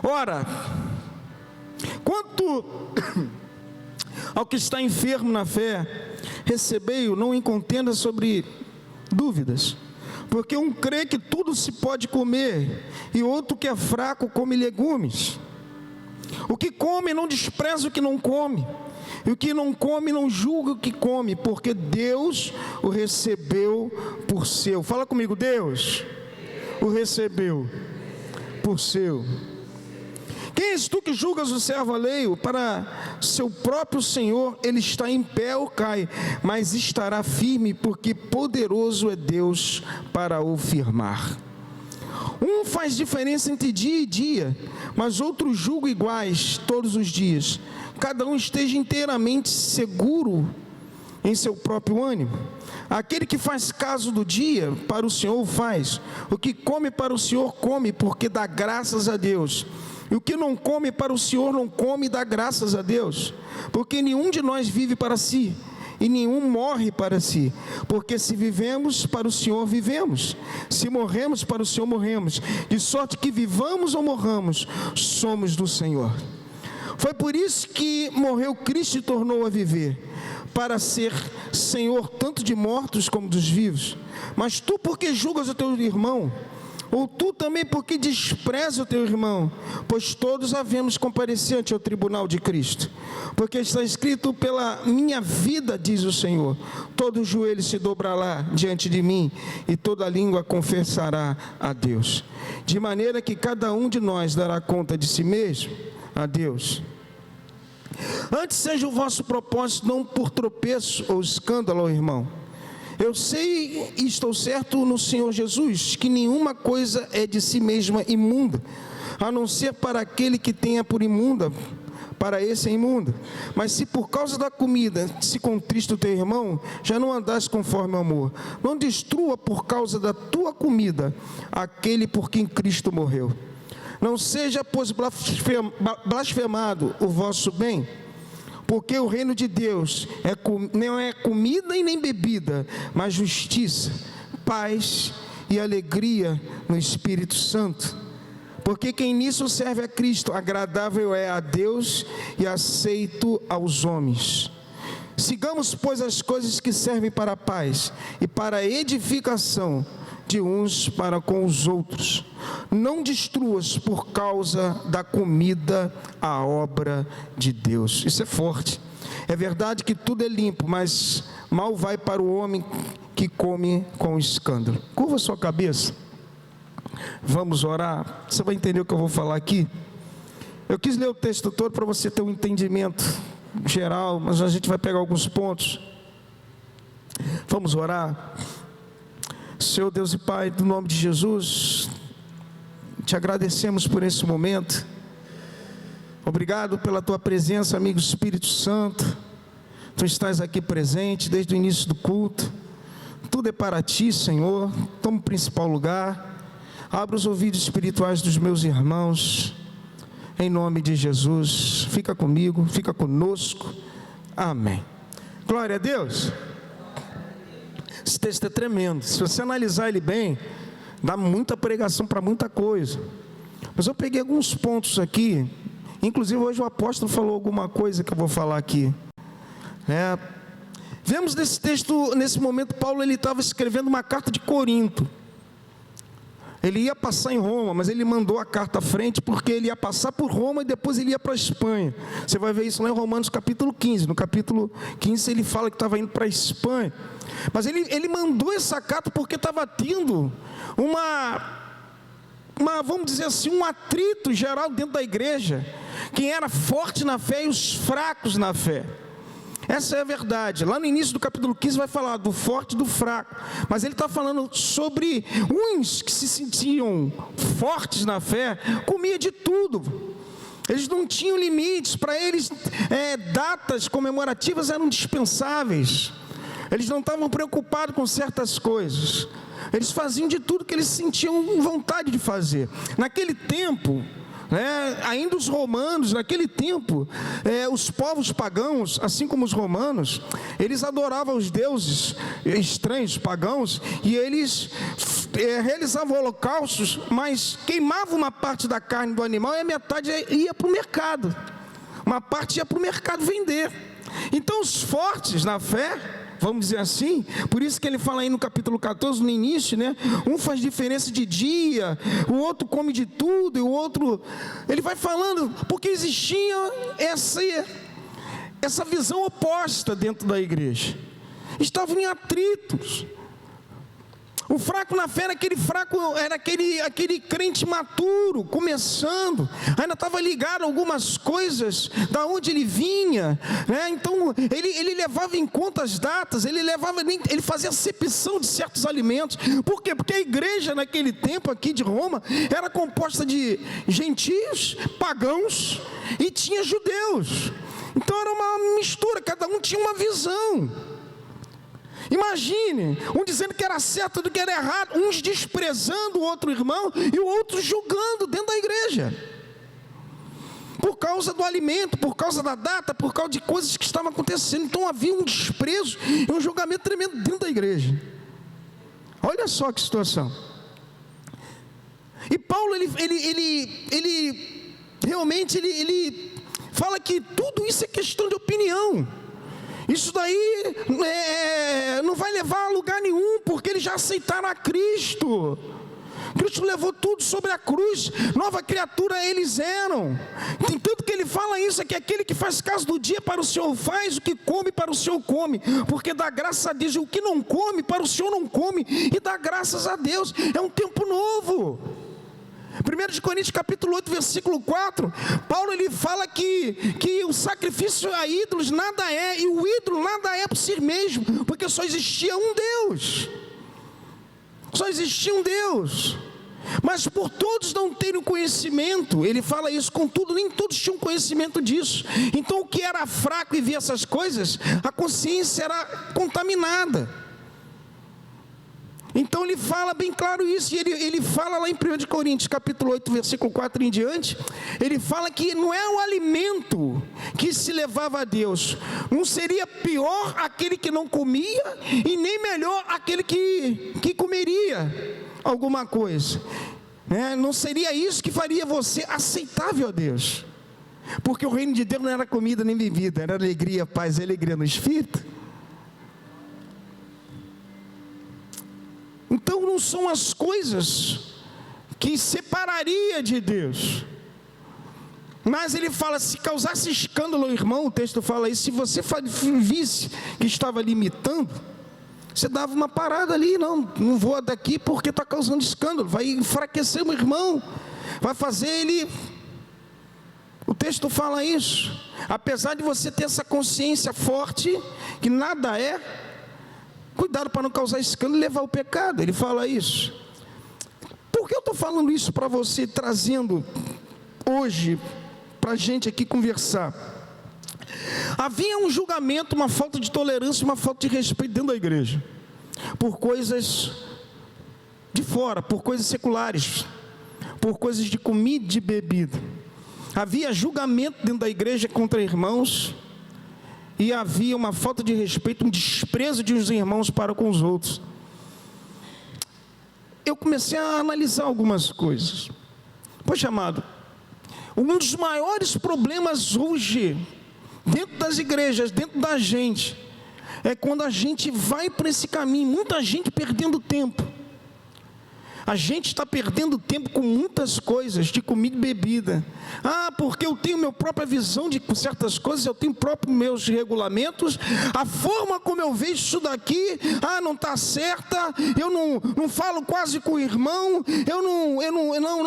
Ora, quanto ao que está enfermo na fé, recebei-o, não em contenda sobre dúvidas, porque um crê que tudo se pode comer, e outro que é fraco come legumes. O que come não despreza o que não come, e o que não come não julga o que come, porque Deus o recebeu por seu. Fala comigo, Deus o recebeu por seu. Quem és tu que julgas o servo alheio? Para seu próprio Senhor ele está em pé ou cai, mas estará firme, porque poderoso é Deus para o firmar. Um faz diferença entre dia e dia, mas outro julga iguais todos os dias. Cada um esteja inteiramente seguro em seu próprio ânimo. Aquele que faz caso do dia, para o Senhor o faz. O que come para o Senhor come, porque dá graças a Deus. E o que não come para o Senhor não come e dá graças a Deus. Porque nenhum de nós vive para si, e nenhum morre para si. Porque se vivemos, para o Senhor vivemos. Se morremos, para o Senhor morremos. De sorte que vivamos ou morramos, somos do Senhor. Foi por isso que morreu Cristo e tornou a viver, para ser Senhor tanto de mortos como dos vivos. Mas tu por que julgas o teu irmão? Ou tu também porque despreza o teu irmão? Pois todos havemos comparecido ante o tribunal de Cristo. Porque está escrito: pela minha vida, diz o Senhor, todo joelho se dobrará diante de mim, e toda língua confessará a Deus. De maneira que cada um de nós dará conta de si mesmo a Deus. Antes seja o vosso propósito não por tropeço ou escândalo ao irmão. Eu sei e estou certo no Senhor Jesus, que nenhuma coisa é de si mesma imunda, a não ser para aquele que tenha por imunda, para esse é imunda. Mas se por causa da comida se contrista o teu irmão, já não andas conforme o amor. Não destrua por causa da tua comida aquele por quem Cristo morreu. Não seja, pois, blasfemado o vosso bem, porque o reino de Deus não é comida e nem bebida, mas justiça, paz e alegria no Espírito Santo. Porque quem nisso serve a Cristo, agradável é a Deus e aceito aos homens. Sigamos, pois, as coisas que servem para a paz e para a edificação de uns para com os outros. Não destruas por causa da comida a obra de Deus. Isso é forte. É verdade que tudo é limpo, mas mal vai para o homem que come com escândalo. Curva sua cabeça. Vamos orar. Você vai entender o que eu vou falar aqui. Eu quis ler o texto todo para você ter um entendimento geral, mas a gente vai pegar alguns pontos. Vamos orar. Senhor Deus e Pai, no nome de Jesus, te agradecemos por esse momento. Obrigado pela tua presença, amigo Espírito Santo. Tu estás aqui presente desde o início do culto. Tudo é para ti, Senhor. Toma o principal lugar. Abra os ouvidos espirituais dos meus irmãos, em nome de Jesus. Fica comigo, fica conosco. Amém. Glória a Deus. Esse texto é tremendo. Se você analisar ele bem, dá muita pregação para muita coisa. Mas eu peguei alguns pontos aqui. Inclusive hoje o apóstolo falou alguma coisa que eu vou falar aqui. Vemos nesse texto, nesse momento, Paulo ele estava escrevendo uma carta de Corinto. Ele ia passar em Roma, mas ele mandou a carta à frente, porque ele ia passar por Roma e depois ele ia para a Espanha. Você vai ver isso lá em Romanos capítulo 15. No capítulo 15 ele fala que estava indo para a Espanha. Mas ele mandou essa carta porque estava tendo vamos dizer assim, um atrito geral dentro da igreja. Quem era forte na fé e os fracos na fé. Essa é a verdade. Lá no início do capítulo 15 vai falar do forte e do fraco. Mas ele está falando sobre uns que se sentiam fortes na fé, comia de tudo. Eles não tinham limites. Para eles, datas comemorativas eram dispensáveis. Eles não estavam preocupados com certas coisas. Eles faziam de tudo que eles sentiam vontade de fazer. Naquele tempo, ainda os romanos, naquele tempo, os povos pagãos, assim como os romanos, eles adoravam os deuses estranhos, pagãos, e eles realizavam holocaustos, mas queimava uma parte da carne do animal e a metade ia para o mercado. Uma parte ia para o mercado vender. Então os fortes na fé, vamos dizer assim, por isso que ele fala aí no capítulo 14, no início, né? Um faz diferença de dia, o outro come de tudo, e o outro... Ele vai falando, porque existia essa visão oposta dentro da igreja. Estavam em atritos. O fraco na fé era aquele crente maturo, começando, ainda estava ligado a algumas coisas, da onde ele vinha, né? Então ele levava em conta as datas, ele fazia acepção de certos alimentos. Por quê? Porque a igreja naquele tempo aqui de Roma era composta de gentios, pagãos e tinha judeus. Então era uma mistura, cada um tinha uma visão. Imagine, um dizendo que era certo do que era errado, uns desprezando o outro irmão e o outro julgando dentro da igreja, por causa do alimento, por causa da data, por causa de coisas que estavam acontecendo. Então havia um desprezo e um julgamento tremendo dentro da igreja. Olha só que situação. E Paulo, ele realmente fala que tudo isso é questão de opinião. Isso daí não vai levar a lugar nenhum, porque eles já aceitaram a Cristo. Cristo levou tudo sobre a cruz, nova criatura eles eram. Tem tanto que ele fala isso, é que aquele que faz caso do dia para o Senhor faz, o que come para o Senhor come, porque dá graças a Deus, e o que não come para o Senhor não come, e dá graças a Deus. É um tempo novo. 1 Coríntios capítulo 8, versículo 4, Paulo ele fala que o sacrifício a ídolos nada é, e o ídolo nada é por si mesmo, porque só existia um Deus. Só existia um Deus. Mas por todos não terem o conhecimento, ele fala isso, contudo, nem todos tinham conhecimento disso. Então o que era fraco e via essas coisas, a consciência era contaminada. Então ele fala bem claro isso, e ele fala lá em 1 Coríntios capítulo 8, versículo 4 em diante, ele fala que não é o alimento que se levava a Deus, não seria pior aquele que não comia, e nem melhor aquele que comeria alguma coisa, né? Não seria isso que faria você aceitável a Deus, porque o reino de Deus não era comida nem bebida, era alegria, paz e alegria no Espírito. Então não são as coisas que separaria de Deus. Mas ele fala, se causasse escândalo ao irmão, o texto fala isso, se você visse que estava limitando, você dava uma parada ali, não vou daqui porque está causando escândalo, vai enfraquecer o irmão, vai fazer ele... O texto fala isso, apesar de você ter essa consciência forte, que nada é, cuidado para não causar escândalo e levar o pecado. Ele fala isso. Por que eu estou falando isso para você, trazendo hoje para a gente aqui conversar? Havia um julgamento, uma falta de tolerância, uma falta de respeito dentro da igreja, por coisas de fora, por coisas seculares, por coisas de comida e de bebida. Havia julgamento dentro da igreja contra irmãos, e havia uma falta de respeito, um desprezo de uns irmãos para com os outros. Eu comecei a analisar algumas coisas. Poxa, amado, um dos maiores problemas hoje, dentro das igrejas, dentro da gente, é quando a gente vai para esse caminho, muita gente perdendo tempo. A gente está perdendo tempo com muitas coisas, de comida e bebida. Porque eu tenho minha própria visão de certas coisas, eu tenho meus regulamentos, a forma como eu vejo isso daqui, não está certa, eu não falo quase com o irmão, eu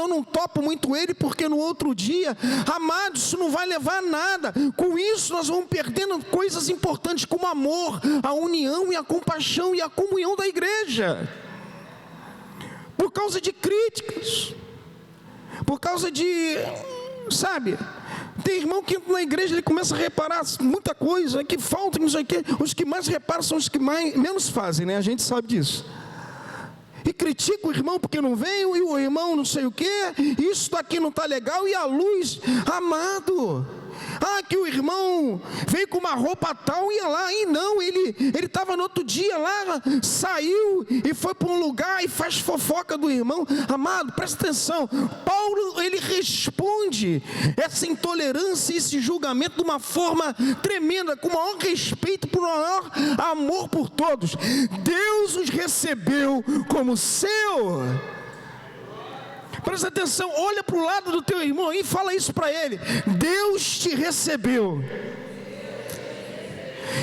não topo muito ele, porque no outro dia, amado, isso não vai levar a nada. Com isso nós vamos perdendo coisas importantes como o amor, a união e a compaixão e a comunhão da igreja. Por causa de críticas, por causa de, tem irmão que entra na igreja, ele começa a reparar muita coisa, que falta, não sei o quê. Os que mais reparam são os que menos fazem, né? A gente sabe disso. E critica o irmão porque não veio, e o irmão não sei o quê, isso daqui não está legal, e a luz, amado, Que o irmão veio com uma roupa tal, ia lá, e não, ele estava no outro dia lá, saiu e foi para um lugar e faz fofoca do irmão. Amado, presta atenção, Paulo, ele responde essa intolerância, esse julgamento de uma forma tremenda, com o maior respeito, por maior amor por todos. Deus os recebeu como seu. Presta atenção, olha para o lado do teu irmão e fala isso para ele: Deus te recebeu.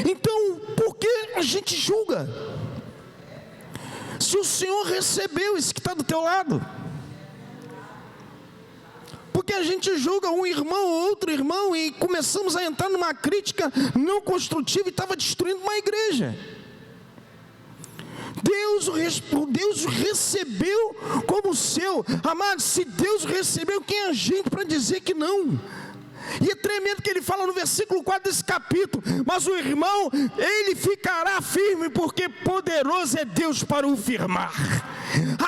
Então, por que a gente julga? Se o Senhor recebeu esse que está do teu lado, porque a gente julga um irmão ou outro irmão e começamos a entrar numa crítica não construtiva e estava destruindo uma igreja. Deus o recebeu como seu. Amado, se Deus o recebeu, quem é a gente para dizer que não? E é tremendo que ele fala no versículo 4 desse capítulo: mas o irmão, ele ficará firme, porque poderoso é Deus para o firmar.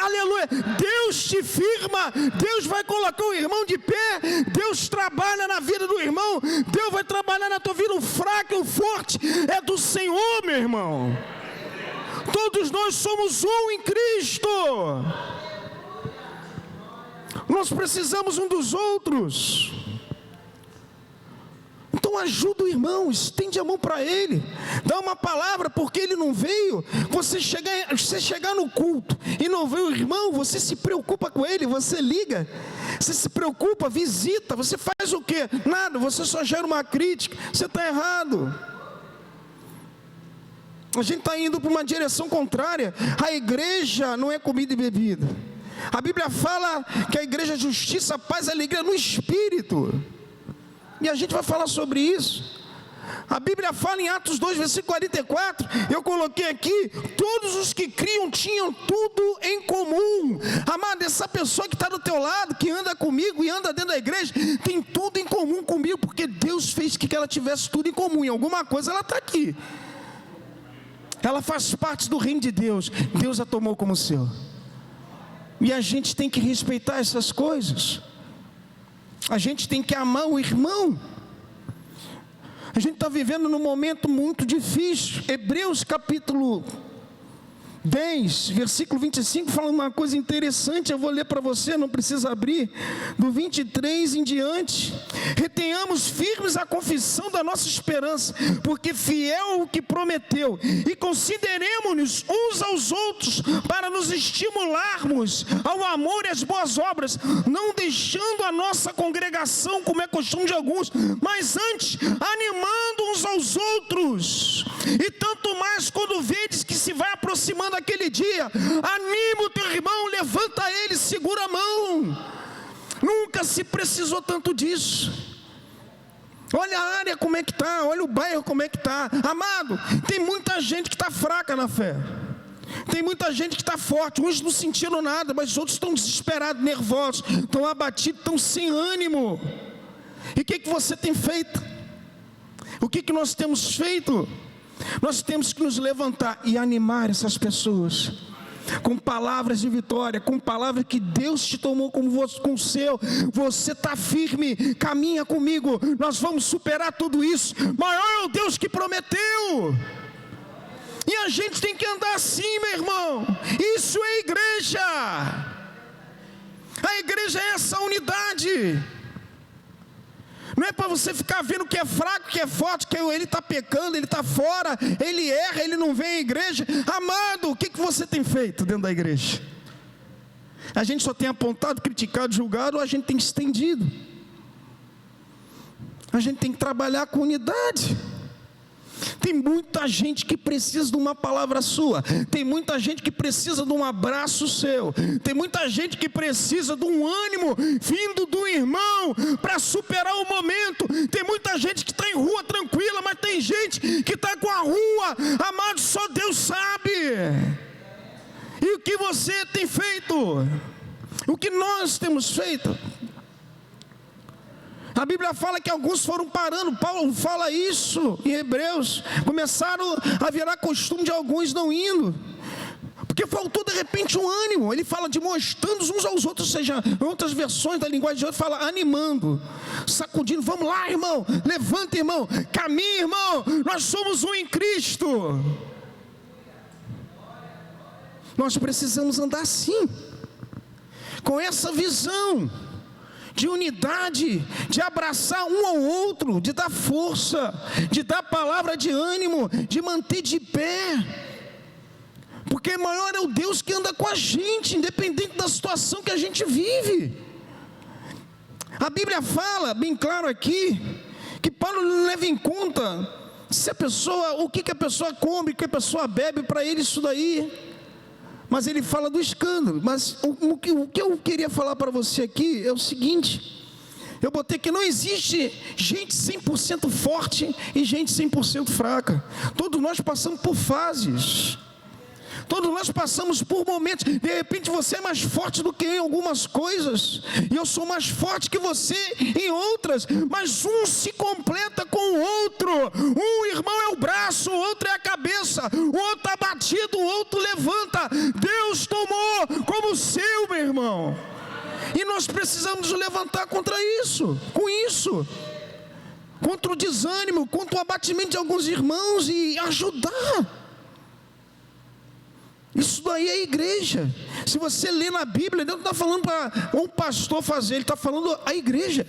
Aleluia, Deus te firma, Deus vai colocar o irmão de pé, Deus trabalha na vida do irmão, Deus vai trabalhar na tua vida. O fraco e o forte é do Senhor, meu irmão. Todos nós somos um em Cristo. Nós precisamos um dos outros. Então ajuda o irmão, estende a mão para ele, dá uma palavra, porque ele não veio. Você chegar no culto e não ver o irmão, você se preocupa com ele, você liga, você se preocupa, visita, você faz o quê? Nada, você só gera uma crítica. Você está errado. A gente está indo para uma direção contrária. A igreja não é comida e bebida. A Bíblia fala que a igreja é justiça, paz e alegria no Espírito. E a gente vai falar sobre isso. A Bíblia fala em Atos 2, versículo 44, eu coloquei aqui: todos os que criam tinham tudo em comum. Amado, essa pessoa que está do teu lado, que anda comigo e anda dentro da igreja, tem tudo em comum comigo, porque Deus fez que ela tivesse tudo em comum. Em alguma coisa ela está aqui. Ela faz parte do reino de Deus. Deus a tomou como seu. E a gente tem que respeitar essas coisas. A gente tem que amar o irmão. A gente está vivendo num momento muito difícil. Hebreus capítulo 10, versículo 25, fala uma coisa interessante. Eu vou ler para você, não precisa abrir. Do 23 em diante: retenhamos firmes a confissão da nossa esperança, porque fiel o que prometeu, e consideremos-nos uns aos outros para nos estimularmos ao amor e às boas obras, não deixando a nossa congregação, como é costume de alguns, mas antes animando uns aos outros. E tanto mais quando vedes que se vai aproximando aquele dia, anima o teu irmão, levanta ele, segura a mão. Nunca se precisou tanto disso. Olha a área como é que está, olha o bairro como é que está. Amado, tem muita gente que está fraca na fé, tem muita gente que está forte. Uns não sentiram nada, mas os outros estão desesperados, nervosos, estão abatidos, estão sem ânimo. E o que você tem feito? O que nós temos feito? Nós temos que nos levantar e animar essas pessoas com palavras de vitória, com palavras que Deus te tomou como com o seu. Você está firme, caminha comigo, nós vamos superar tudo isso. Maior é o Deus que prometeu. E a gente tem que andar assim, meu irmão. Isso é igreja. A igreja é essa unidade. Não é para você ficar vendo que é fraco, que é forte, que ele está pecando, ele está fora, ele erra, ele não vem à igreja. Amado, o que você tem feito dentro da igreja? A gente só tem apontado, criticado, julgado, ou a gente tem estendido? A gente tem que trabalhar com unidade. Tem muita gente que precisa de uma palavra sua, tem muita gente que precisa de um abraço seu, tem muita gente que precisa de um ânimo vindo do irmão para superar o momento. Tem muita gente que está em rua tranquila, mas tem gente que está com a rua, amado, só Deus sabe. E o que você tem feito? O que nós temos feito? A Bíblia fala que alguns foram parando. Paulo fala isso em Hebreus. Começaram a virar costume de alguns não indo, porque faltou de repente um ânimo. Ele fala de mostrando uns aos outros, ou seja, em outras versões da linguagem de hoje fala animando. sacudindo. Vamos lá, irmão, levanta, irmão, caminha, irmão, nós somos um em Cristo. Nós precisamos andar assim, com essa visão de unidade, de abraçar um ao outro, de dar força, de dar palavra de ânimo, de manter de pé, porque maior é o Deus que anda com a gente, independente da situação que a gente vive. A Bíblia fala bem claro aqui, que Paulo não leva em conta se a pessoa, o que a pessoa come, o que a pessoa bebe, para ele isso daí. Mas ele fala do escândalo. Mas o que eu queria falar para você aqui é o seguinte: eu botei que não existe gente 100% forte e gente 100% fraca. Todos nós passamos por fases. Todos nós passamos por momentos. De repente você é mais forte do que eu em algumas coisas, e eu sou mais forte que você em outras, mas um se completa com o outro. Um irmão é o braço, o outro é a cabeça, o outro está batido, o outro levanta. Deus tomou como seu, meu irmão, e nós precisamos nos levantar contra isso, com isso, contra o desânimo, contra o abatimento de alguns irmãos, e ajudar. Isso daí é igreja. Se você lê na Bíblia, Deus não está falando para um pastor fazer, Ele está falando a igreja.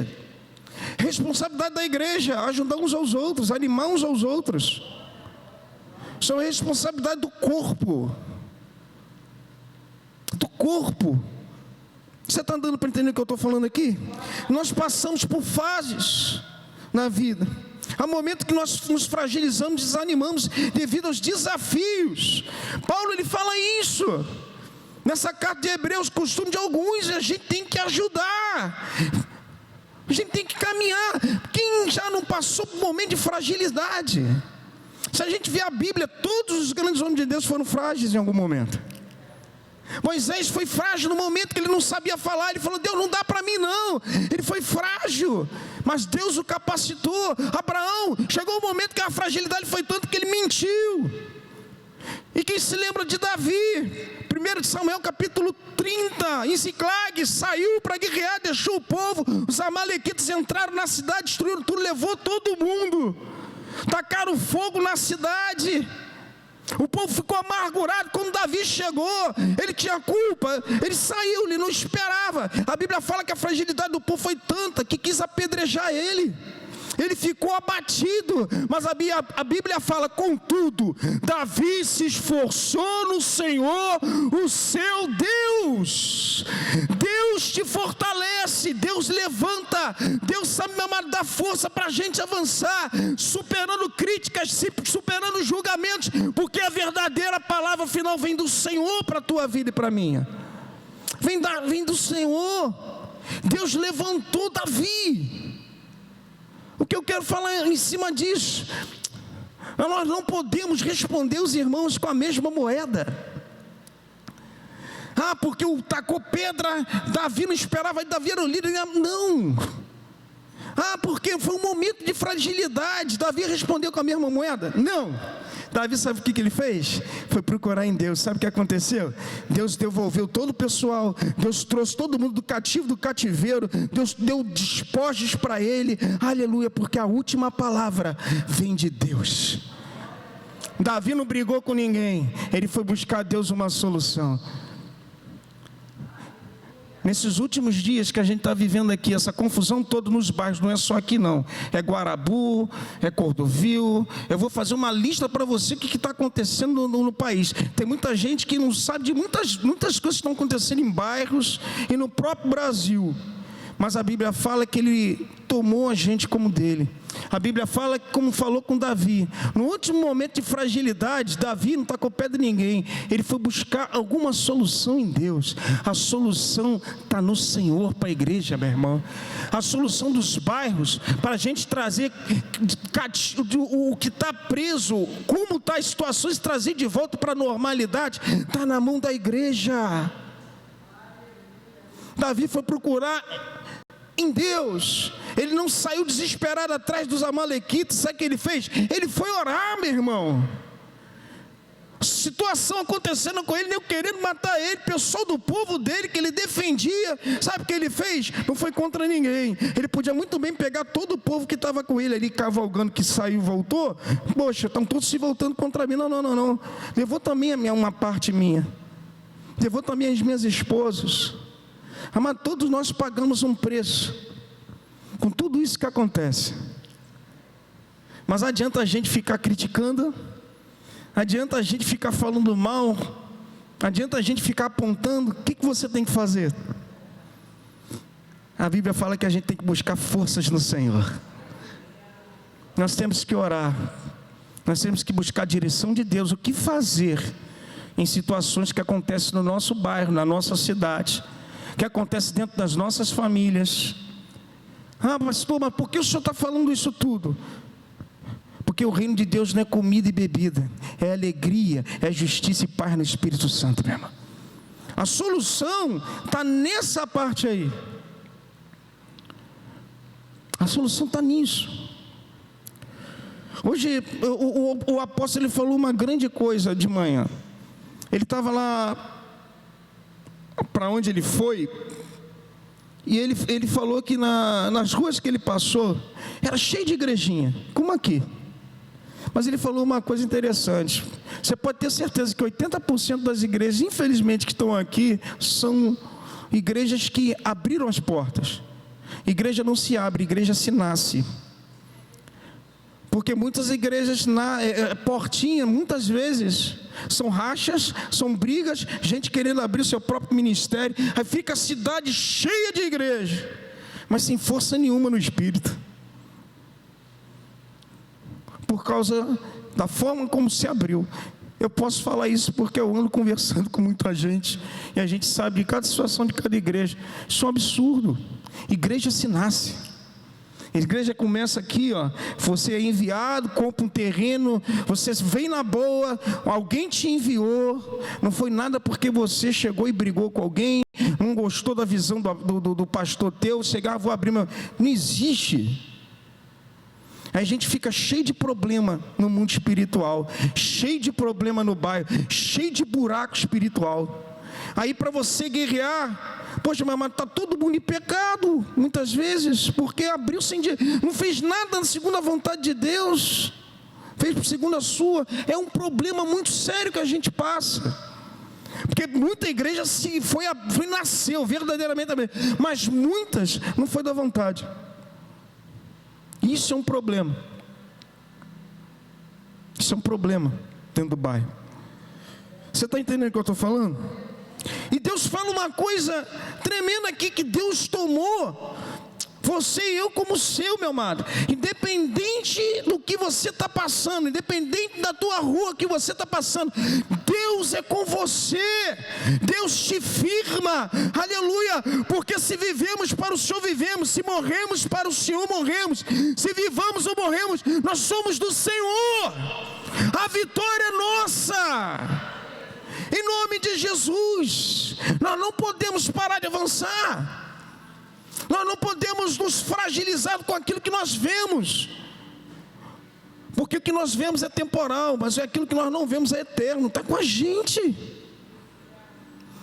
Responsabilidade da igreja, ajudar uns aos outros, animar uns aos outros. Isso é responsabilidade do corpo. Do corpo. Você está dando para entender o que eu estou falando aqui? Nós passamos por fases na vida. Há momentos que nós nos fragilizamos, desanimamos devido aos desafios. Paulo, ele fala isso nessa carta de Hebreus, costume de alguns, e a gente tem que ajudar, a gente tem que caminhar. Quem já não passou por um momento de fragilidade? Se a gente vê a Bíblia, todos os grandes homens de Deus foram frágeis em algum momento. Moisés foi frágil no momento que ele não sabia falar. Ele falou: Deus, não dá para mim não. Ele foi frágil, mas Deus o capacitou. Abraão, chegou um momento que a fragilidade foi tanto que ele mentiu. E quem se lembra de Davi? 1 Samuel capítulo 30, em Ziclag, saiu para guerrear, deixou o povo. Os amalequitas entraram na cidade, destruíram tudo, levou todo mundo, tacaram fogo na cidade. O povo ficou amargurado. Quando Davi chegou, ele tinha culpa, ele saiu, ele não esperava. A Bíblia fala que a fragilidade do povo foi tanta que quis apedrejar ele. Ele ficou abatido, mas a Bíblia fala: contudo, Davi se esforçou no Senhor, o seu Deus. Deus te fortalece, Deus levanta, Deus sabe, meu amado, dar força para a gente avançar, superando críticas, superando julgamentos, porque a verdadeira palavra final vem do Senhor para a tua vida e para a minha. Vem do Senhor. Deus levantou Davi. O que eu quero falar em cima disso? Nós não podemos responder os irmãos com a mesma moeda. Porque o tacou pedra, Davi não esperava, Davi era o líder. Não. Porque foi um momento de fragilidade. Davi respondeu com a mesma moeda? Não. Davi, sabe o que ele fez? Foi procurar em Deus. Sabe o que aconteceu? Deus devolveu todo o pessoal, Deus trouxe todo mundo do cativo, do cativeiro, Deus deu despojos para ele, aleluia, porque a última palavra vem de Deus. Davi não brigou com ninguém, ele foi buscar a Deus uma solução. Nesses últimos dias que a gente está vivendo aqui, essa confusão toda nos bairros, não é só aqui não, é Guarabu, é Cordovil. Eu vou fazer uma lista para você, o que está acontecendo no país. Tem muita gente que não sabe de muitas coisas que estão acontecendo em bairros e no próprio Brasil, mas a Bíblia fala que Ele tomou a gente como dele. A Bíblia fala, como falou com Davi, no último momento de fragilidade, Davi não tacou pé de ninguém, ele foi buscar alguma solução em Deus. A solução está no Senhor para a igreja, meu irmão. A solução dos bairros, para a gente trazer o que está preso, como está as situações, trazer de volta para a normalidade, está na mão da igreja. Davi foi procurar em Deus. Ele não saiu desesperado atrás dos amalequitas. Sabe o que ele fez? Ele foi orar, meu irmão. situação acontecendo com ele, nem querendo matar ele, pessoal do povo dele que ele defendia. Sabe o que ele fez? Não foi contra ninguém. Ele podia muito bem pegar todo o povo que estava com ele ali, cavalgando, que saiu e voltou. Poxa, estão todos se voltando contra mim. Não. Levou também uma parte minha. Levou também as minhas esposas. Mas todos nós pagamos um preço com tudo isso que acontece. Mas adianta a gente ficar criticando, adianta a gente ficar falando mal, adianta a gente ficar apontando. O que você tem que fazer? A Bíblia fala que a gente tem que buscar forças no Senhor. Nós temos que orar, nós temos que buscar a direção de Deus. O que fazer em situações que acontecem no nosso bairro, na nossa cidade, que acontece dentro das nossas famílias. Pastor, mas por que o senhor está falando isso tudo? Porque o reino de Deus não é comida e bebida, é alegria, é justiça e paz no Espírito Santo, meu irmão. A solução está nessa parte aí. A solução está nisso. Hoje o apóstolo ele falou uma grande coisa de manhã. Ele estava lá, para onde ele foi, e ele falou que nas ruas que ele passou, era cheio de igrejinha, como aqui. Mas ele falou uma coisa interessante. Você pode ter certeza que 80% das igrejas, infelizmente, que estão aqui, são igrejas que abriram as portas. Igreja não se abre, igreja se nasce. Porque muitas igrejas, portinha, muitas vezes, são rachas, são brigas, gente querendo abrir o seu próprio ministério. Aí fica a cidade cheia de igreja, mas sem força nenhuma no espírito. Por causa da forma como se abriu. Eu posso falar isso porque eu ando conversando com muita gente, e a gente sabe de cada situação de cada igreja. Isso é um absurdo. Igreja se nasce. A igreja começa aqui, ó. Você é enviado, compra um terreno, você vem na boa, alguém te enviou. Não foi nada porque você chegou e brigou com alguém, não gostou da visão do pastor teu, chegar, vou abrir meu... Não existe. Aí a gente fica cheio de problema no mundo espiritual, cheio de problema no bairro, cheio de buraco espiritual. Aí para você guerrear, poxa, mas está todo mundo em pecado, muitas vezes, porque abriu sem dia, não fez nada segundo a vontade de Deus, fez segundo a sua. É um problema muito sério que a gente passa, porque muita igreja nasceu verdadeiramente também, mas muitas não foi da vontade. Isso é um problema. Isso é um problema dentro do bairro. Você está entendendo o que eu estou falando? E Deus fala uma coisa tremenda aqui, que Deus tomou você e eu como seu, meu amado. Independente do que você está passando, independente da tua rua que você está passando, Deus é com você. Deus te firma, aleluia. Porque se vivemos, para o Senhor vivemos. Se morremos, para o Senhor morremos. Se vivamos ou morremos, nós somos do Senhor. A vitória é nossa. Em nome de Jesus. Nós não podemos parar de avançar. Nós não podemos nos fragilizar com aquilo que nós vemos, porque o que nós vemos é temporal, mas aquilo que nós não vemos é eterno, está com a gente.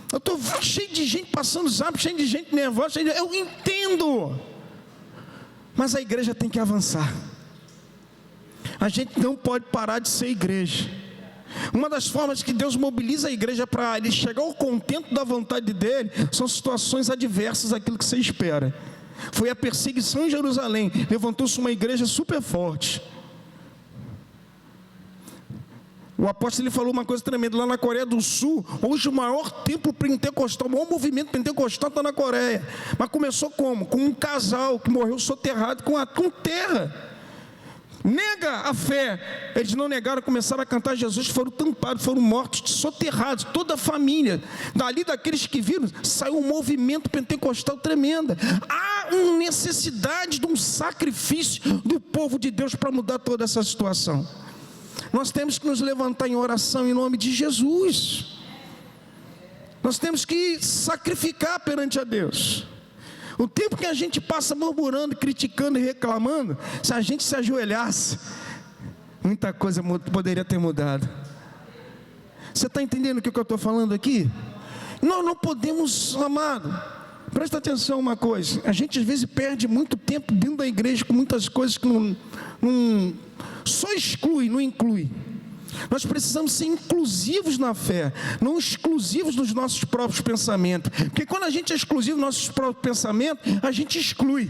Eu estou cheio de gente passando zap, cheio de gente nervosa, eu entendo, mas a igreja tem que avançar. A gente não pode parar de ser igreja. Uma das formas que Deus mobiliza a igreja para ele chegar ao contento da vontade dele, são situações adversas àquilo que você espera. Foi a perseguição em Jerusalém, levantou-se uma igreja super forte. O apóstolo ele falou uma coisa tremenda, lá na Coreia do Sul, hoje o maior templo pentecostal, o maior movimento pentecostal está na Coreia. Mas começou como? Com um casal que morreu soterrado com terra. Nega a fé. Eles não negaram, começaram a cantar Jesus, foram tampados, foram mortos, soterrados, toda a família. Dali daqueles que viram, saiu um movimento pentecostal tremendo. Há uma necessidade de um sacrifício do povo de Deus para mudar toda essa situação. Nós temos que nos levantar em oração em nome de Jesus. Nós temos que sacrificar perante a Deus. O tempo que a gente passa murmurando, criticando e reclamando, se a gente se ajoelhasse, muita coisa poderia ter mudado. Você está entendendo o que eu estou falando aqui? Nós não podemos, amado, presta atenção uma coisa, a gente às vezes perde muito tempo dentro da igreja com muitas coisas que não só exclui, não inclui. Nós precisamos ser inclusivos na fé, não exclusivos nos nossos próprios pensamentos, porque quando a gente é exclusivo nos nossos próprios pensamentos, a gente exclui.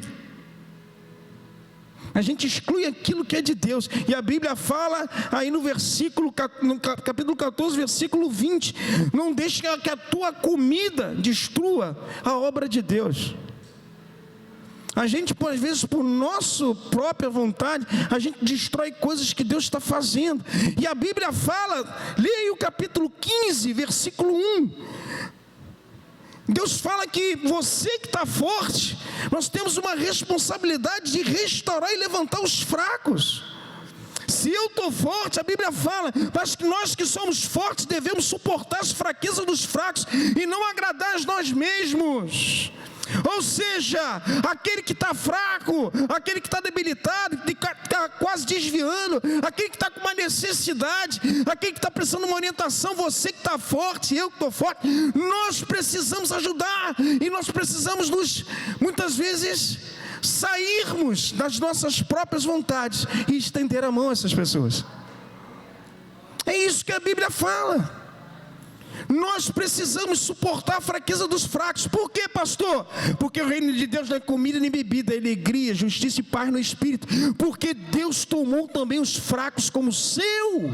A gente exclui aquilo que é de Deus. E a Bíblia fala aí no capítulo 14, versículo 20: não deixe que a tua comida destrua a obra de Deus. A gente, às vezes, por nossa própria vontade, a gente destrói coisas que Deus está fazendo. E a Bíblia fala, leia aí o capítulo 15, versículo 1. Deus fala que você que está forte, nós temos uma responsabilidade de restaurar e levantar os fracos. Se eu estou forte, a Bíblia fala, mas que nós que somos fortes devemos suportar as fraquezas dos fracos e não agradar a nós mesmos. Ou seja, aquele que está fraco, aquele que está debilitado, que está quase desviando, aquele que está com uma necessidade, aquele que está precisando de uma orientação, você que está forte, eu que estou forte, nós precisamos ajudar, e nós precisamos muitas vezes, sairmos das nossas próprias vontades e estender a mão a essas pessoas. É isso que a Bíblia fala. Nós precisamos suportar a fraqueza dos fracos. Por quê, pastor? Porque o reino de Deus não é comida nem bebida, é alegria, justiça e paz no Espírito. Porque Deus tomou também os fracos como seu.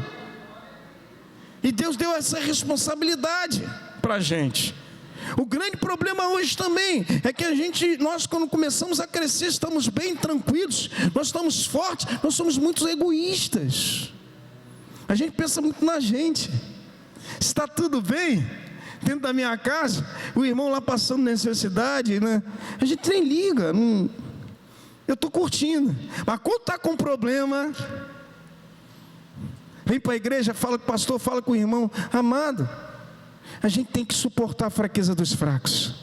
E Deus deu essa responsabilidade para a gente. O grande problema hoje também é que nós quando começamos a crescer, estamos bem tranquilos, nós estamos fortes, nós somos muito egoístas. A gente pensa muito na gente. Está tudo bem dentro da minha casa, o irmão lá passando necessidade, né? A gente nem liga, eu estou curtindo. Mas quando está com problema, vem para a igreja, fala com o pastor, fala com o irmão. Amado, a gente tem que suportar a fraqueza dos fracos.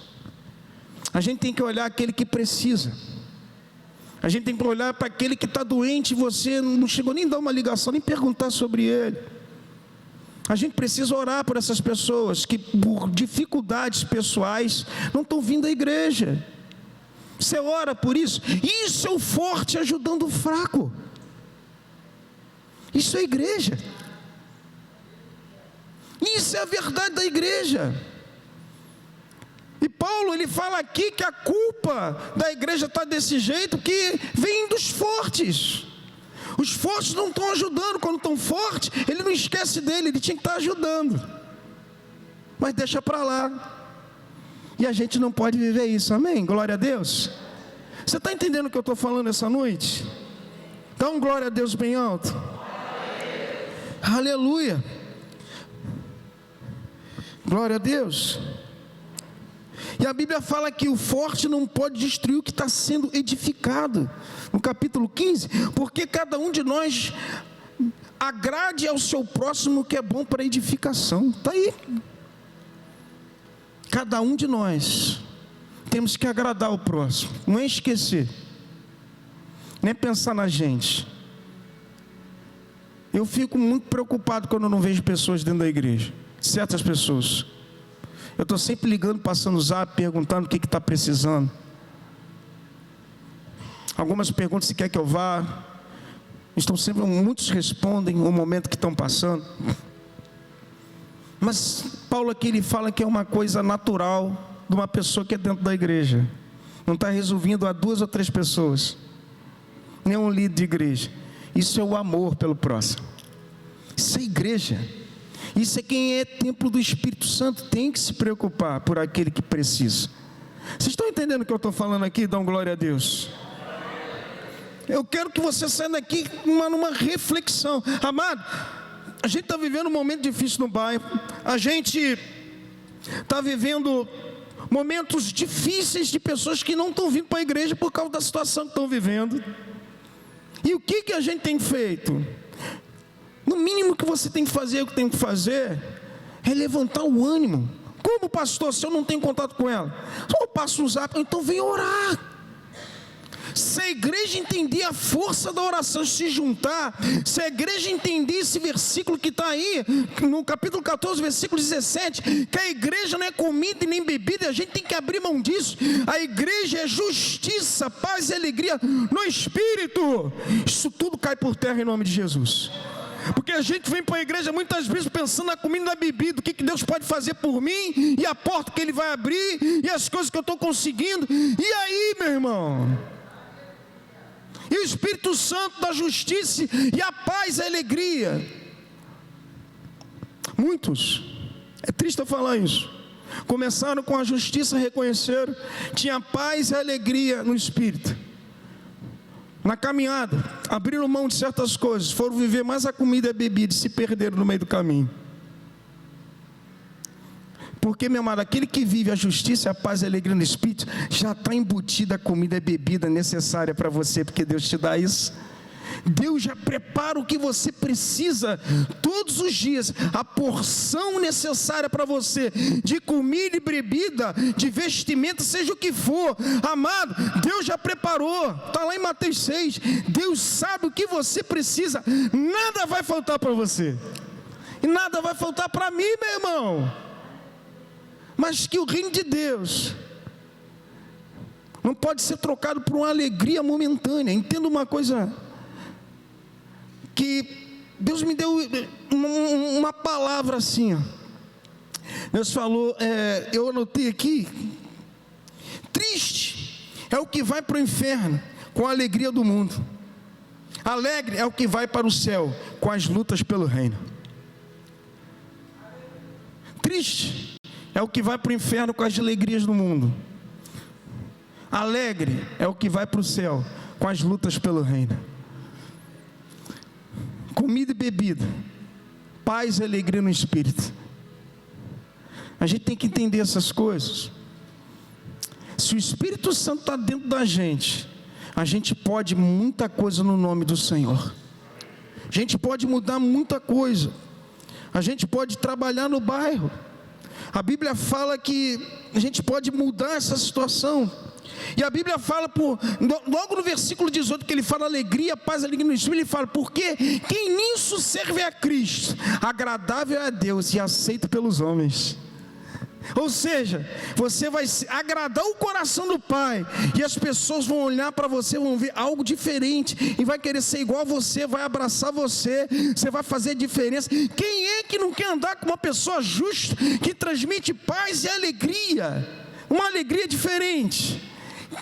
A gente tem que olhar aquele que precisa. A gente tem que olhar para aquele que está doente e você não chegou nem a dar uma ligação, nem perguntar sobre ele. A gente precisa orar por essas pessoas que por dificuldades pessoais não estão vindo à igreja. Você ora por isso. Isso é o forte ajudando o fraco. Isso é igreja. Isso é a verdade da igreja. E Paulo, ele fala aqui que a culpa da igreja está desse jeito, que vem dos fortes. Os fortes não estão ajudando. Quando estão fortes, ele não esquece dele, ele tinha que estar ajudando. Mas deixa para lá. E a gente não pode viver isso, amém? Glória a Deus. Você está entendendo o que eu estou falando essa noite? Dá um glória a Deus bem alto. Aleluia. Glória a Deus. E a Bíblia fala que o forte não pode destruir o que está sendo edificado. No capítulo 15, porque cada um de nós agrade ao seu próximo o que é bom para edificação. Está aí. Cada um de nós temos que agradar o próximo. Não é esquecer, nem pensar na gente. Eu fico muito preocupado quando eu não vejo pessoas dentro da igreja. Certas pessoas. Eu estou sempre ligando, passando o zap, perguntando o que está precisando. Algumas perguntam se quer que eu vá. Muitos respondem o momento que estão passando. Mas Paulo aqui ele fala que é uma coisa natural de uma pessoa que é dentro da igreja. Não está resolvendo a 2 ou 3 pessoas. Nem um líder de igreja. Isso é o amor pelo próximo. Isso é igreja. Isso é quem é templo do Espírito Santo, tem que se preocupar por aquele que precisa. Vocês estão entendendo o que eu estou falando aqui? Dão glória a Deus. Eu quero que você saia daqui numa reflexão. Amado, a gente está vivendo um momento difícil no bairro. A gente está vivendo momentos difíceis de pessoas que não estão vindo para a igreja por causa da situação que estão vivendo. E o que a gente tem feito? No mínimo que você tem que fazer, o que tem que fazer é levantar o ânimo. Como pastor, se eu não tenho contato com ela? Só eu passo um zap, então vem orar. Se a igreja entender a força da oração, se juntar, se a igreja entender esse versículo que está aí, no capítulo 14, versículo 17, que a igreja não é comida e nem bebida, a gente tem que abrir mão disso. A igreja é justiça, paz e alegria no Espírito. Isso tudo cai por terra em nome de Jesus. Porque a gente vem para a igreja muitas vezes pensando na comida e na bebida, o que Deus pode fazer por mim, e a porta que Ele vai abrir, e as coisas que eu estou conseguindo. E aí, meu irmão? E o Espírito Santo da justiça e a paz e a alegria. Muitos, é triste eu falar isso, começaram com a justiça, reconheceram, tinha paz e alegria no Espírito. Na caminhada, abriram mão de certas coisas, foram viver mais a comida e a bebida e se perderam no meio do caminho. Porque, meu amado, aquele que vive a justiça, a paz e a alegria no Espírito, já está embutida a comida e a bebida necessária para você, porque Deus te dá isso. Deus já prepara o que você precisa todos os dias, a porção necessária para você, de comida e bebida, de vestimenta, seja o que for, amado, Deus já preparou, está lá em Mateus 6, Deus sabe o que você precisa, nada vai faltar para você, e nada vai faltar para mim, meu irmão, mas que o reino de Deus não pode ser trocado por uma alegria momentânea. Entenda uma coisa, que Deus me deu uma palavra assim, ó. Deus falou, eu anotei aqui: triste é o que vai para o inferno com a alegria do mundo, alegre é o que vai para o céu com as lutas pelo reino. Triste é o que vai para o inferno com as alegrias do mundo, alegre é o que vai para o céu com as lutas pelo reino. Comida e bebida, paz e alegria no Espírito. A gente tem que entender essas coisas. Se o Espírito Santo está dentro da gente, a gente pode muita coisa no nome do Senhor. A gente pode mudar muita coisa. A gente pode trabalhar no bairro. A Bíblia fala que a gente pode mudar essa situação. E a Bíblia fala, logo no versículo 18, que ele fala alegria, paz, alegria no Espírito, ele fala, porque quem nisso serve a Cristo, agradável é a Deus e aceito pelos homens. Ou seja, você vai agradar o coração do Pai, e as pessoas vão olhar para você, vão ver algo diferente, e vai querer ser igual a você, vai abraçar você, você vai fazer diferença. Quem é que não quer andar com uma pessoa justa, que transmite paz e alegria, uma alegria diferente?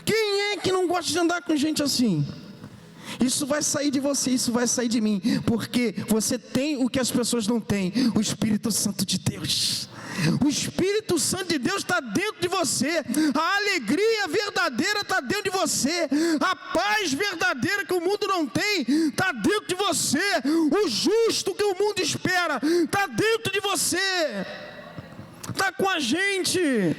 Quem é que não gosta de andar com gente assim? Isso vai sair de você, isso vai sair de mim, porque você tem o que as pessoas não têm, o Espírito Santo de Deus. O Espírito Santo de Deus está dentro de você, a alegria verdadeira está dentro de você, a paz verdadeira que o mundo não tem está dentro de você, o justo que o mundo espera está dentro de você, está com a gente.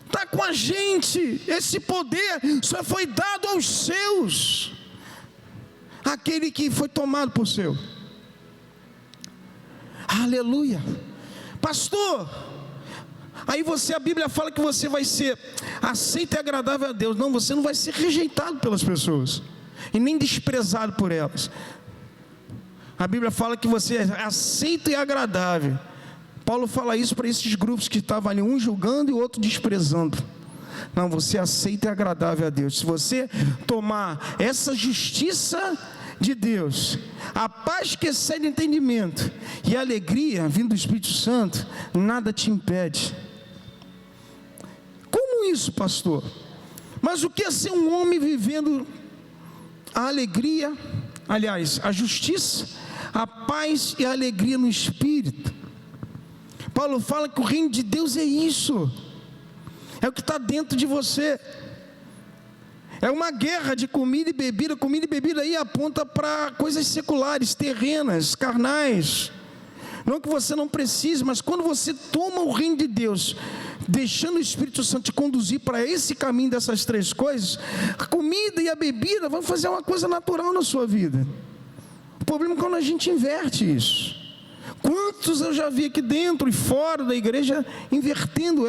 Está com a gente. Esse poder só foi dado aos seus, aquele que foi tomado por seu. Aleluia. Pastor, aí a Bíblia fala que você vai ser aceito e agradável a Deus. Não, você não vai ser rejeitado pelas pessoas e nem desprezado por elas. A Bíblia fala que você é aceito e agradável. Paulo fala isso para esses grupos que estavam ali, um julgando e o outro desprezando. Não, você aceita e agradável a Deus. Se você tomar essa justiça de Deus, a paz que excede entendimento e a alegria vindo do Espírito Santo, nada te impede. Como isso, pastor? Mas o que é ser um homem vivendo a alegria, aliás, a justiça, a paz e a alegria no Espírito? Paulo fala que o reino de Deus é isso, é o que está dentro de você. É uma guerra de comida e bebida aí aponta para coisas seculares, terrenas, carnais. Não que você não precise, mas quando você toma o reino de Deus, deixando o Espírito Santo te conduzir para esse caminho dessas três coisas, a comida e a bebida vão fazer uma coisa natural na sua vida. O problema é quando a gente inverte isso. Quantos eu já vi aqui dentro e fora da igreja invertendo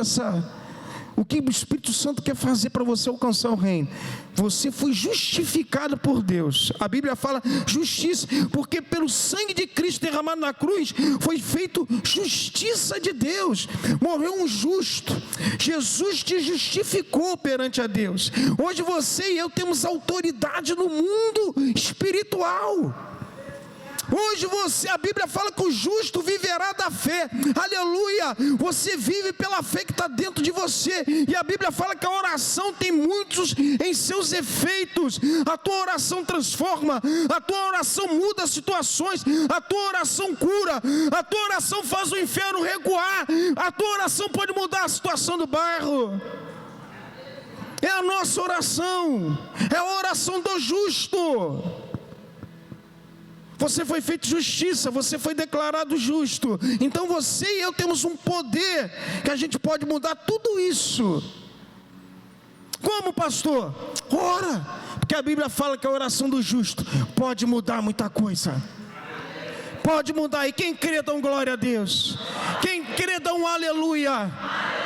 O que o Espírito Santo quer fazer para você alcançar o reino? Você foi justificado por Deus. A Bíblia fala justiça, porque pelo sangue de Cristo derramado na cruz, foi feito justiça de Deus. Morreu um justo. Jesus te justificou perante a Deus. Hoje você e eu temos autoridade no mundo espiritual. Hoje a Bíblia fala que o justo viverá da fé. Aleluia! Você vive pela fé que está dentro de você. E a Bíblia fala que a oração tem muitos em seus efeitos. A tua oração transforma, a tua oração muda situações, a tua oração cura, a tua oração faz o inferno recuar, a tua oração pode mudar a situação do bairro. É a nossa oração, é a oração do justo. Você foi feito justiça, você foi declarado justo. Então você e eu temos um poder que a gente pode mudar tudo isso. Como, pastor? Ora, porque a Bíblia fala que a oração do justo pode mudar muita coisa. Pode mudar, e quem crê dá um glória a Deus. Quem crê dá um aleluia.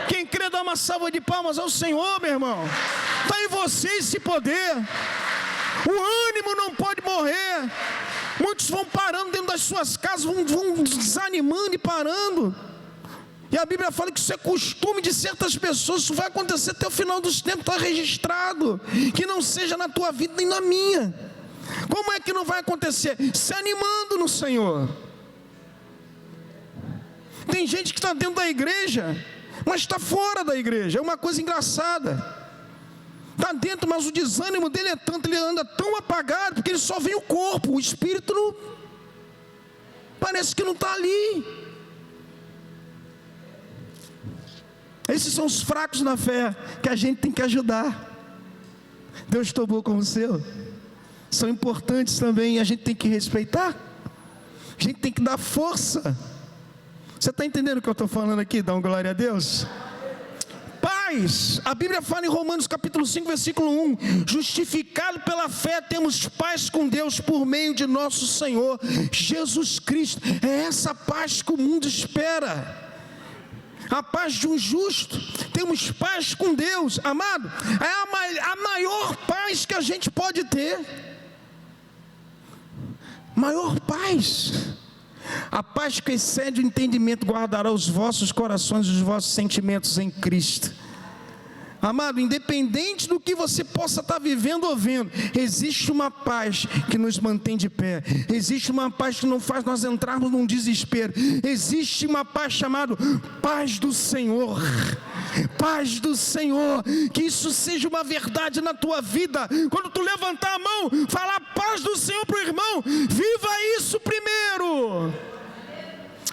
Quem crê dá uma salva de palmas ao Senhor, meu irmão. Está em você esse poder. O ânimo não pode morrer. Muitos vão parando dentro das suas casas, vão desanimando e parando. E a Bíblia fala que isso é costume de certas pessoas. Isso vai acontecer até o final dos tempos, está registrado. Que não seja na tua vida nem na minha. Como é que não vai acontecer? Se animando no Senhor. Tem gente que está dentro da igreja, mas está fora da igreja. É uma coisa engraçada. Está dentro, mas o desânimo dele é tanto, ele anda tão apagado, porque ele só vê o corpo, o espírito não, parece que não está ali. Esses são os fracos na fé, que a gente tem que ajudar. Deus tomou como seu. São importantes também, e a gente tem que respeitar. A gente tem que dar força. Você está entendendo o que eu estou falando aqui? Dá uma glória a Deus. Paz, a Bíblia fala em Romanos capítulo 5, versículo 1: justificado pela fé temos paz com Deus por meio de nosso Senhor Jesus Cristo. É essa paz que o mundo espera. A paz de um justo. Temos paz com Deus, amado. É a maior paz que a gente pode ter. Maior paz. A paz que excede o entendimento guardará os vossos corações e os vossos sentimentos em Cristo. Amado, independente do que você possa estar vivendo ou vendo, existe uma paz que nos mantém de pé. Existe uma paz que não faz nós entrarmos num desespero. Existe uma paz chamada paz do Senhor. Paz do Senhor. Que isso seja uma verdade na tua vida. Quando tu levantar a mão, falar paz do Senhor para o irmão, viva isso primeiro.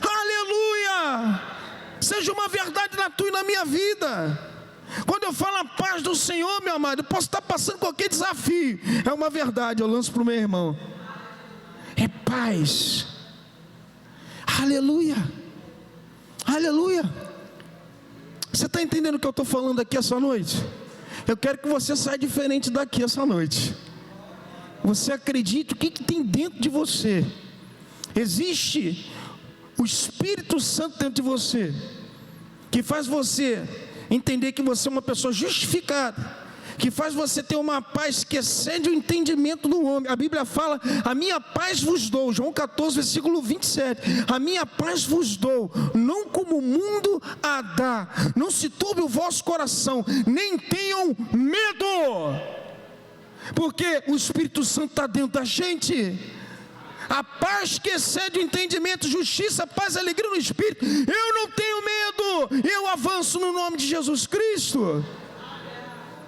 Aleluia. Seja uma verdade na tua e na minha vida. Quando eu falo a paz do Senhor, meu amado, eu posso estar passando qualquer desafio. É uma verdade, eu lanço para o meu irmão. É paz. Aleluia. Aleluia. Você está entendendo o que eu estou falando aqui essa noite? Eu quero que você saia diferente daqui essa noite. Você acredite o que tem dentro de você. Existe o Espírito Santo dentro de você, que faz você entender que você é uma pessoa justificada, que faz você ter uma paz que excede o entendimento do homem. A Bíblia fala: a minha paz vos dou, João 14, versículo 27, a minha paz vos dou, não como o mundo a dá. Não se turbe o vosso coração, nem tenham medo, porque o Espírito Santo está dentro da gente. A paz que excede o entendimento, justiça, paz, alegria no Espírito. Eu não tenho medo, eu avanço no nome de Jesus Cristo.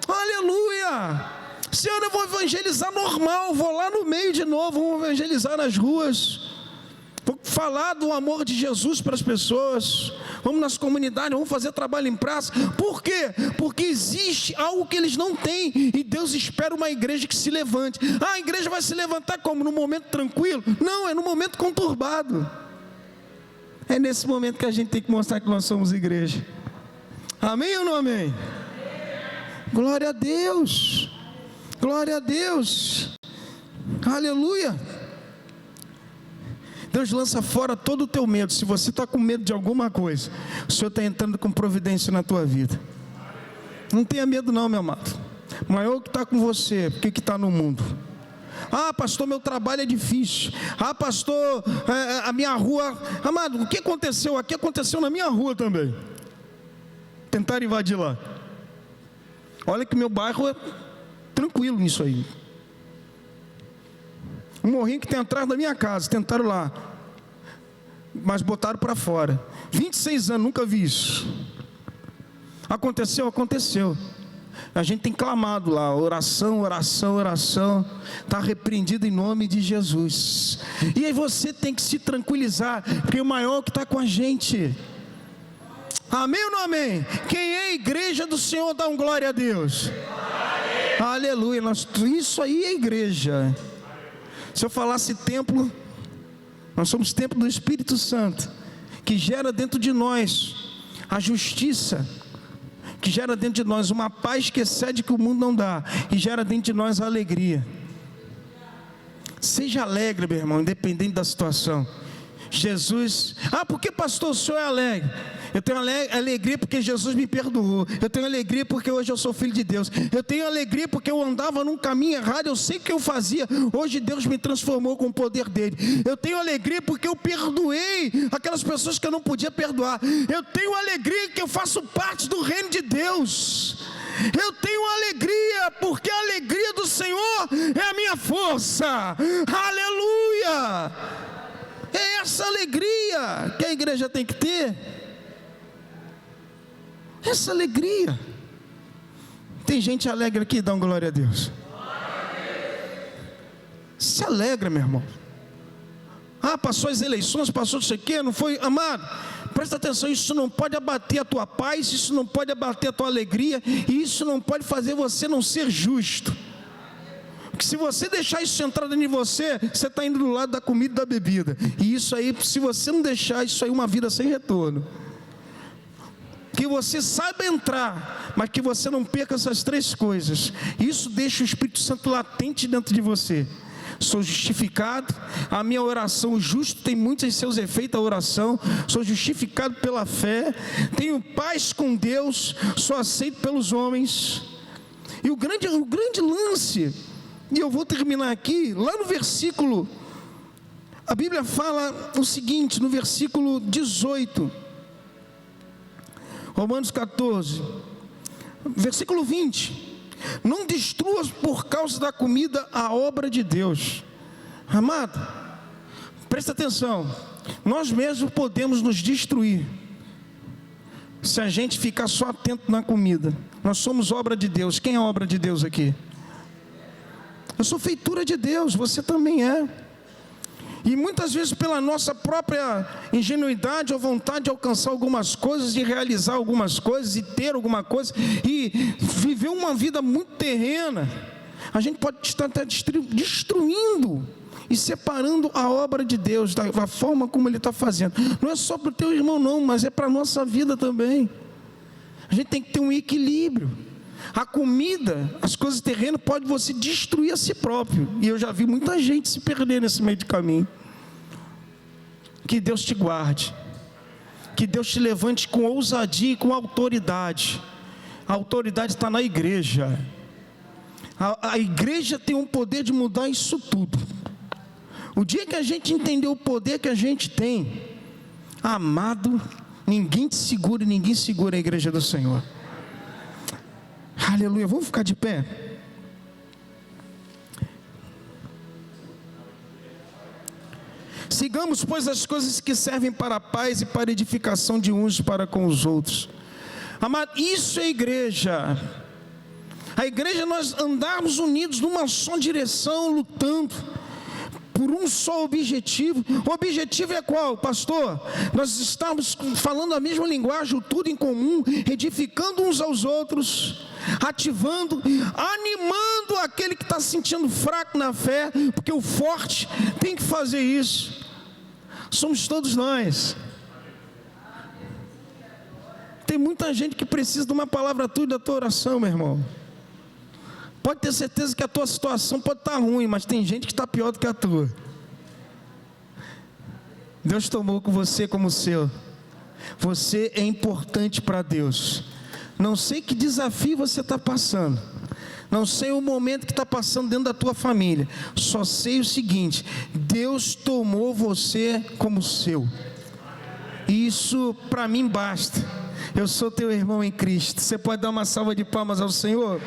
Aleluia. Senhor, eu vou evangelizar normal, vou lá no meio de novo, vou evangelizar nas ruas, vou falar do amor de Jesus para as pessoas, vamos nas comunidades, vamos fazer trabalho em praça. Por quê? Porque existe algo que eles não têm, e Deus espera uma igreja que se levante. A igreja vai se levantar como? No momento tranquilo? Não, é no momento conturbado. É nesse momento que a gente tem que mostrar que nós somos igreja. Amém ou não amém? Glória a Deus. Glória a Deus. Aleluia. Deus lança fora todo o teu medo. Se você está com medo de alguma coisa, o Senhor está entrando com providência na tua vida. Não tenha medo não, meu amado. Maior o que está com você, porque que está no mundo. Ah, pastor, meu trabalho é difícil. Ah, pastor, a minha rua... Amado, o que aconteceu aqui aconteceu na minha rua também. Tentaram invadir lá. Olha que meu bairro é tranquilo nisso aí. Um morrinho que tem atrás da minha casa, tentaram lá, mas botaram para fora. 26 anos, nunca vi isso. Aconteceu, aconteceu. A gente tem clamado lá, oração, oração, oração. Está repreendido em nome de Jesus. E aí você tem que se tranquilizar, porque o maior que está com a gente. Amém ou não amém? Quem é a igreja do Senhor, dá um glória a Deus. Aleluia. Isso aí é igreja. Se eu falasse templo, nós somos templo do Espírito Santo, que gera dentro de nós a justiça, que gera dentro de nós uma paz que excede que o mundo não dá, e gera dentro de nós a alegria. Seja alegre, meu irmão, independente da situação. Jesus, por que pastor, o senhor é alegre? Eu tenho alegria porque Jesus me perdoou. Eu tenho alegria porque hoje eu sou filho de Deus. Eu tenho alegria porque eu andava num caminho errado, eu sei o que eu fazia, hoje Deus me transformou com o poder dele. Eu tenho alegria porque eu perdoei aquelas pessoas que eu não podia perdoar. Eu tenho alegria que eu faço parte do reino de Deus. Eu tenho alegria porque a alegria do Senhor é a minha força. Aleluia! É essa alegria que a igreja tem que ter. Essa alegria. Tem gente alegre aqui, dá uma glória a Deus. Se alegra, meu irmão. Passou as eleições, passou isso aqui, não foi, amado. Presta atenção, isso não pode abater a tua paz, isso não pode abater a tua alegria, e isso não pode fazer você não ser justo. Porque se você deixar isso entrar dentro de você, você está indo do lado da comida e da bebida. E isso aí, se você não deixar, isso aí é uma vida sem retorno. Que você saiba entrar, mas que você não perca essas três coisas. Isso deixa o Espírito Santo latente dentro de você. Sou justificado, a minha oração, o justo tem muitos em seus efeitos a oração. Sou justificado pela fé, tenho paz com Deus, sou aceito pelos homens. E o grande lance, e eu vou terminar aqui, lá no versículo, a Bíblia fala o seguinte, no versículo 18, Romanos 14, versículo 20: não destruas por causa da comida a obra de Deus. Amado, presta atenção, nós mesmos podemos nos destruir, se a gente ficar só atento na comida. Nós somos obra de Deus. Quem é obra de Deus aqui? Eu sou feitura de Deus, você também é. E muitas vezes pela nossa própria ingenuidade ou vontade de alcançar algumas coisas, de realizar algumas coisas, e ter alguma coisa, e viver uma vida muito terrena, a gente pode estar destruindo e separando a obra de Deus, da forma como Ele está fazendo. Não é só para o teu irmão não, mas é para a nossa vida também. A gente tem que ter um equilíbrio. A comida, as coisas terrenas, pode você destruir a si próprio. E eu já vi muita gente se perder nesse meio de caminho. Que Deus te guarde. Que Deus te levante com ousadia e com autoridade. A autoridade está na igreja. A igreja tem um poder de mudar isso tudo. O dia que a gente entender o poder que a gente tem, amado, ninguém te segura e ninguém segura a igreja do Senhor. Aleluia, vamos ficar de pé? Sigamos, pois, as coisas que servem para a paz e para a edificação de uns para com os outros. Amado, isso é igreja. A igreja é nós andarmos unidos numa só direção, lutando por um só objetivo. O objetivo é qual, pastor? Nós estamos falando a mesma linguagem, tudo em comum, edificando uns aos outros, ativando, animando aquele que está se sentindo fraco na fé, porque o forte tem que fazer isso. Somos todos nós. Tem muita gente que precisa de uma palavra tua e da tua oração, meu irmão. Pode ter certeza que a tua situação pode estar ruim, mas tem gente que está pior do que a tua. Deus tomou com você como seu. Você é importante para Deus. Não sei que desafio você está passando, não sei o momento que está passando dentro da tua família, só sei o seguinte: Deus tomou você como seu. Isso para mim basta. Eu sou teu irmão em Cristo. Você pode dar uma salva de palmas ao Senhor?